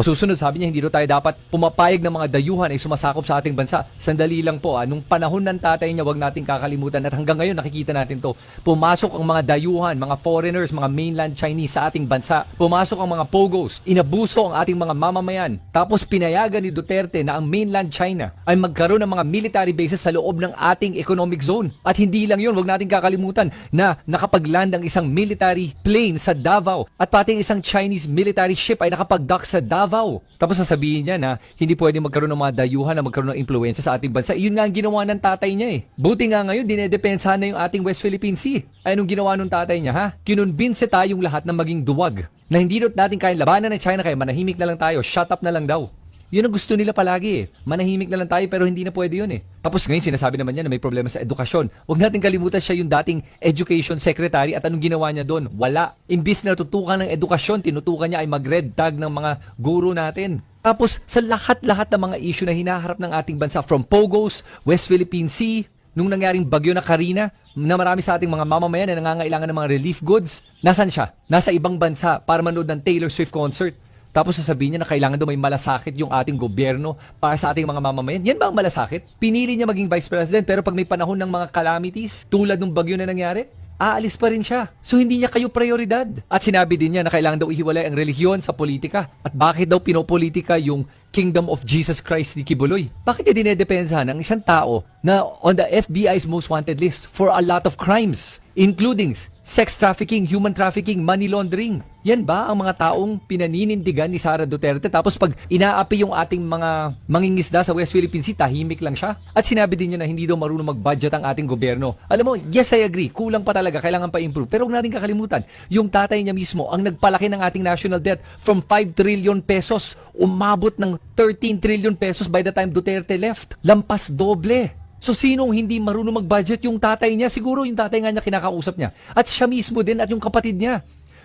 Susunod, sabi niya, hindi daw tayo dapat pumapayag ng mga dayuhan ay sumasakop sa ating bansa. Sandali lang po, nung panahon ng tatay niya, wag nating kakalimutan at hanggang ngayon nakikita natin to. Pumasok ang mga dayuhan, mga foreigners, mga mainland Chinese sa ating bansa. Pumasok ang mga pogos, inabuso ang ating mga mamamayan. Tapos pinayagan ni Duterte na ang mainland China ay magkaroon ng mga military bases sa loob ng ating economic zone. At hindi lang yun, wag nating kakalimutan na nakapagland ang isang military plane sa Davao at pati isang Chinese military ship ay nakapag-dock sa Davao. Tapos sasabihin niya na hindi pwede magkaroon ng mga dayuhan na magkaroon ng impluensya sa ating bansa. Yun nga ang ginawa ng tatay niya eh. Buti nga ngayon, dinedepensahan na yung ating West Philippine Sea. Ay, anong ginawa ng tatay niya ha? Kinonbinse tayong lahat na maging duwag. Na hindi natin kayang labanan ng China kaya manahimik na lang tayo. Shut up na lang daw. Yun ang gusto nila palagi eh. Manahimik na lang tayo pero hindi na pwede yun eh. Tapos ngayon sinasabi naman niya na may problema sa edukasyon. Huwag natin kalimutan siya yung dating education secretary at anong ginawa niya doon? Wala. Imbis na tutukan ng edukasyon, tinutukan niya ay mag-red tag ng mga guro natin. Tapos sa lahat-lahat ng mga issue na hinaharap ng ating bansa from Pogos, West Philippine Sea, nung nangyaring bagyo na Karina, na marami sa ating mga mamamayan na nangangailangan ng mga relief goods, nasan siya? Nasa ibang bansa para manood ng Taylor Swift concert. Tapos sasabihin niya na kailangan daw may malasakit yung ating gobyerno para sa ating mga mamamayan. Yan ba ang malasakit? Pinili niya maging vice president pero pag may panahon ng mga calamities tulad ng bagyo na nangyari, aalis pa rin siya. So hindi niya kayo prioridad. At sinabi din niya na kailangan daw ihiwalay ang relihiyon sa politika. At bakit daw pinopolitika yung Kingdom of Jesus Christ ni Kibuloy? Bakit niya dinedepensahan ang isang tao na on the FBI's most wanted list for a lot of crimes, including sex trafficking, human trafficking, money laundering? Yan ba ang mga taong pinaninindigan ni Sara Duterte? Tapos pag inaapi yung ating mga mangingisda sa West Philippine Sea, tahimik lang siya? At sinabi din niya na hindi daw marunong mag-budget ang ating gobyerno. Alam mo, yes, I agree. Kulang pa talaga. Kailangan pa improve. Pero huwag natin kakalimutan, yung tatay niya mismo ang nagpalaki ng ating national debt from 5 trillion pesos, umabot ng 13 trillion pesos by the time Duterte left. Lampas doble. So sinong hindi marunong mag-budget? Yung tatay niya? Siguro yung tatay nga niya kinakausap niya. At siya mismo din at yung kapatid niya.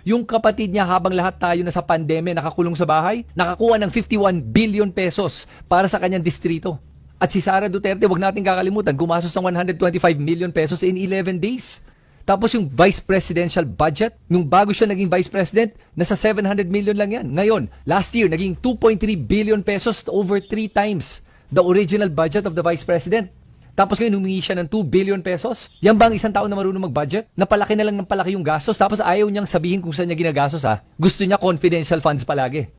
Yung kapatid niya habang lahat tayo na sa pandemya nakakulong sa bahay, nakakuha ng 51 billion pesos para sa kanyang distrito. At si Sara Duterte, wag natin kakalimutan, gumastos ng 125 million pesos in 11 days. Tapos yung vice presidential budget, nung bago siya naging vice president, nasa 700 million lang yan. Ngayon, last year, naging 2.3 billion pesos, over 3 times the original budget of the vice president. Tapos ngayon humingi siya ng 2 billion pesos. Yan ba ang isang tao na marunong mag-budget? Napalaki na lang ng palaki yung gastos. Tapos ayaw niyang sabihin kung saan niya ginagastos ha. Gusto niya confidential funds palagi.